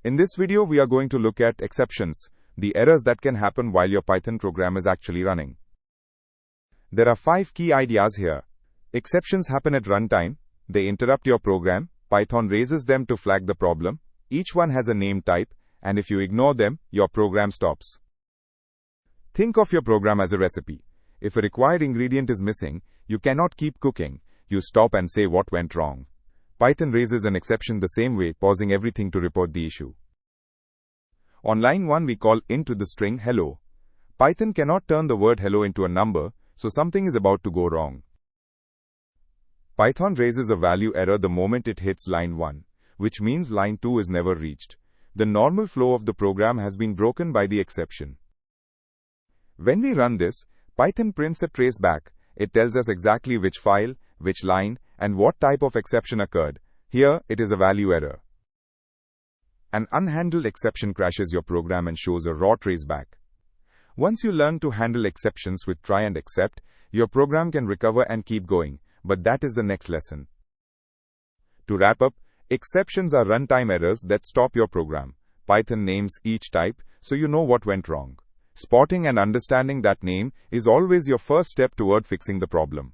In this video, we are going to look at exceptions, the errors that can happen while your Python program is actually running. There are 5 key ideas here. Exceptions happen at runtime. They interrupt your program. Python raises them to flag the problem. Each one has a name type, and if you ignore them, your program stops. Think of your program as a recipe. If a required ingredient is missing, you cannot keep cooking. You stop and say what went wrong. Python raises an exception the same way, pausing everything to report the issue. On line 1, we call int to the string hello. Python cannot turn the word hello into a number, so something is about to go wrong. Python raises a value error the moment it hits line 1, which means line 2 is never reached. The normal flow of the program has been broken by the exception. When we run this, Python prints a traceback. It tells us exactly which file, which line, and what type of exception occurred. Here, it is a value error. An unhandled exception crashes your program and shows a raw traceback. Once you learn to handle exceptions with try and except, your program can recover and keep going, but that is the next lesson. To wrap up, exceptions are runtime errors that stop your program. Python names each type, so you know what went wrong. Spotting and understanding that name is always your first step toward fixing the problem.